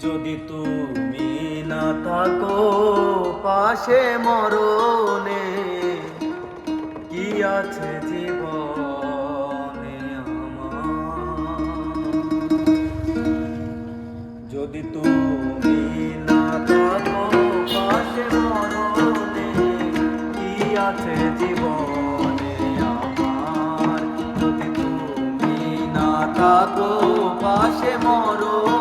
যদি তুমি না থাকো পাশে মরণে, কি আছে জীবনে আমার? যদি তুমি না থাকো পাশে মরণে, কি আছে জীবনে আমার? যদি তুমি না থাকো পাশে মরণে,